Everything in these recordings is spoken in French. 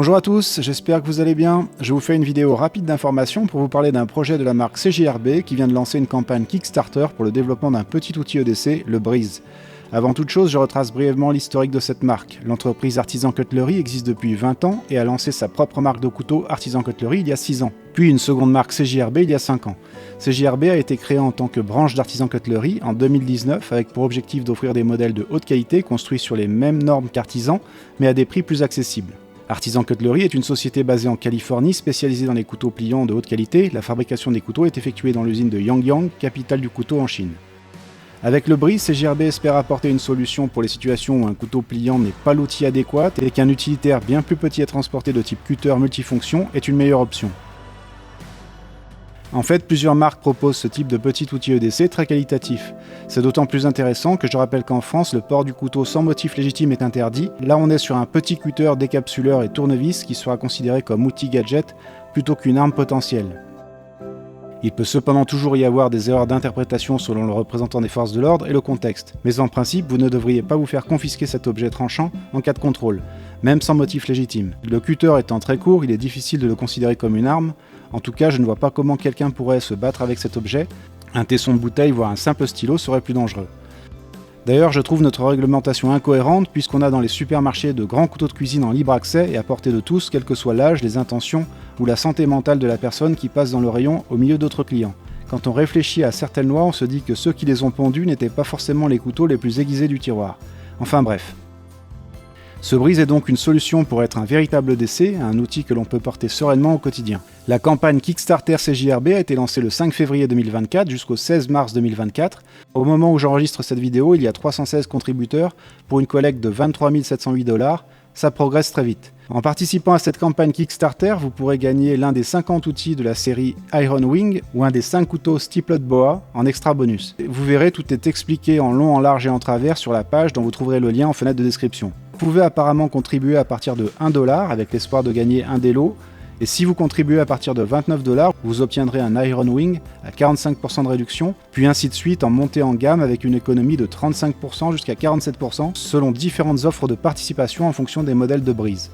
Bonjour à tous, j'espère que vous allez bien. Je vous fais une vidéo rapide d'information pour vous parler d'un projet de la marque CJRB qui vient de lancer une campagne Kickstarter pour le développement d'un petit outil EDC, le Breeze. Avant toute chose, je retrace brièvement l'historique de cette marque. L'entreprise Artisan Cutlery existe depuis 20 ans et a lancé sa propre marque de couteaux Artisan Cutlery il y a 6 ans. Puis une seconde marque CJRB il y a 5 ans. CJRB a été créée en tant que branche d'Artisan Cutlery en 2019 avec pour objectif d'offrir des modèles de haute qualité construits sur les mêmes normes qu'Artisan mais à des prix plus accessibles. Artisan Cutlery est une société basée en Californie spécialisée dans les couteaux pliants de haute qualité. La fabrication des couteaux est effectuée dans l'usine de Yangyang, capitale du couteau en Chine. Avec le Breeze, CJRB espère apporter une solution pour les situations où un couteau pliant n'est pas l'outil adéquat et qu'un utilitaire bien plus petit à transporter de type cutter multifonction est une meilleure option. En fait, plusieurs marques proposent ce type de petit outil EDC très qualitatif. C'est d'autant plus intéressant que je rappelle qu'en France, le port du couteau sans motif légitime est interdit. Là, on est sur un petit cutter, décapsuleur et tournevis qui sera considéré comme outil gadget plutôt qu'une arme potentielle. Il peut cependant toujours y avoir des erreurs d'interprétation selon le représentant des forces de l'ordre et le contexte. Mais en principe, vous ne devriez pas vous faire confisquer cet objet tranchant en cas de contrôle, même sans motif légitime. Le cutter étant très court, il est difficile de le considérer comme une arme. En tout cas, je ne vois pas comment quelqu'un pourrait se battre avec cet objet. Un tesson de bouteille, voire un simple stylo serait plus dangereux. D'ailleurs, je trouve notre réglementation incohérente puisqu'on a dans les supermarchés de grands couteaux de cuisine en libre accès et à portée de tous, quel que soit l'âge, les intentions ou la santé mentale de la personne qui passe dans le rayon au milieu d'autres clients. Quand on réfléchit à certaines lois, on se dit que ceux qui les ont pondus n'étaient pas forcément les couteaux les plus aiguisés du tiroir. Enfin bref. Ce Breeze est donc une solution pour être un véritable EDC, un outil que l'on peut porter sereinement au quotidien. La campagne Kickstarter CJRB a été lancée le 5 février 2024 jusqu'au 16 mars 2024. Au moment où j'enregistre cette vidéo, il y a 316 contributeurs pour une collecte de 23 708$. Ça progresse très vite. En participant à cette campagne Kickstarter, vous pourrez gagner l'un des 50 outils de la série Iron Wing ou un des 5 couteaux Steeled Boa en extra bonus. Vous verrez, tout est expliqué en long, en large et en travers sur la page dont vous trouverez le lien en fenêtre de description. Vous pouvez apparemment contribuer à partir de 1$ avec l'espoir de gagner un des lots. Et si vous contribuez à partir de 29$, vous obtiendrez un Iron Wing à 45% de réduction, puis ainsi de suite en montée en gamme avec une économie de 35% jusqu'à 47% selon différentes offres de participation en fonction des modèles de Breeze.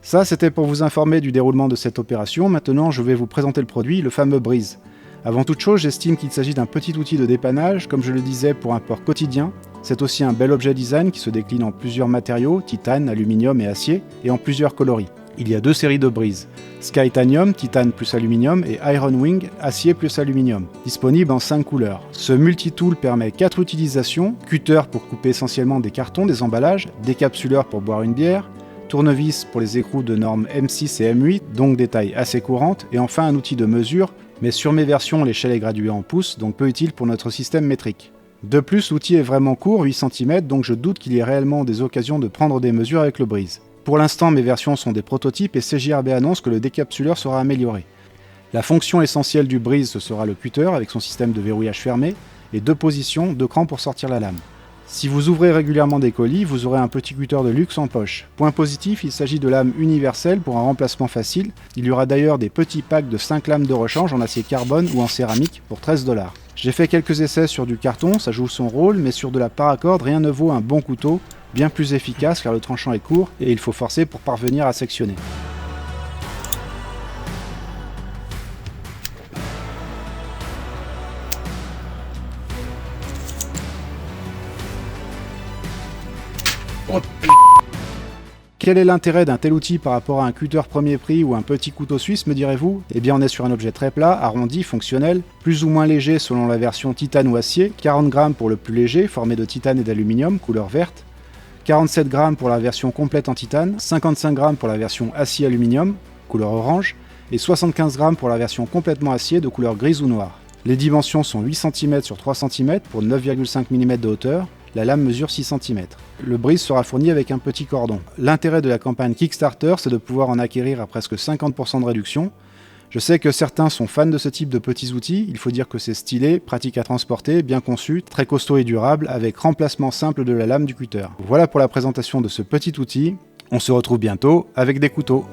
Ça, c'était pour vous informer du déroulement de cette opération. Maintenant, je vais vous présenter le produit, le fameux Breeze. Avant toute chose, j'estime qu'il s'agit d'un petit outil de dépannage, comme je le disais, pour un port quotidien. C'est aussi un bel objet design qui se décline en plusieurs matériaux, titane, aluminium et acier, et en plusieurs coloris. Il y a deux séries de Breeze, Skytanium, titane plus aluminium, et Iron Wing, acier plus aluminium, disponibles en 5 couleurs. Ce multitool permet 4 utilisations, cutter pour couper essentiellement des cartons, des emballages, décapsuleur pour boire une bière, tournevis pour les écrous de normes M6 et M8, donc des tailles assez courantes, et enfin un outil de mesure, mais sur mes versions l'échelle est graduée en pouces, donc peu utile pour notre système métrique. De plus, l'outil est vraiment court, 8 cm, donc je doute qu'il y ait réellement des occasions de prendre des mesures avec le Breeze. Pour l'instant, mes versions sont des prototypes et CJRB annonce que le décapsuleur sera amélioré. La fonction essentielle du Breeze, ce sera le cutter avec son système de verrouillage fermé et 2 positions, 2 crans pour sortir la lame. Si vous ouvrez régulièrement des colis, vous aurez un petit cutter de luxe en poche. Point positif, il s'agit de lames universelles pour un remplacement facile. Il y aura d'ailleurs des petits packs de 5 lames de rechange en acier carbone ou en céramique pour 13$. J'ai fait quelques essais sur du carton, ça joue son rôle, mais sur de la paracorde, rien ne vaut un bon couteau, bien plus efficace car le tranchant est court et il faut forcer pour parvenir à sectionner. Quel est l'intérêt d'un tel outil par rapport à un cutter premier prix ou un petit couteau suisse, me direz-vous? Eh bien on est sur un objet très plat, arrondi, fonctionnel, plus ou moins léger selon la version titane ou acier, 40 grammes pour le plus léger, formé de titane et d'aluminium, couleur verte, 47 grammes pour la version complète en titane, 55 grammes pour la version acier-aluminium, couleur orange, et 75 grammes pour la version complètement acier de couleur grise ou noire. Les dimensions sont 8 cm sur 3 cm pour 9,5 mm de hauteur. La lame mesure 6 cm. Le Breeze sera fourni avec un petit cordon. L'intérêt de la campagne Kickstarter, c'est de pouvoir en acquérir à presque 50% de réduction. Je sais que certains sont fans de ce type de petits outils, il faut dire que c'est stylé, pratique à transporter, bien conçu, très costaud et durable, avec remplacement simple de la lame du cutter. Voilà pour la présentation de ce petit outil. On se retrouve bientôt avec des couteaux.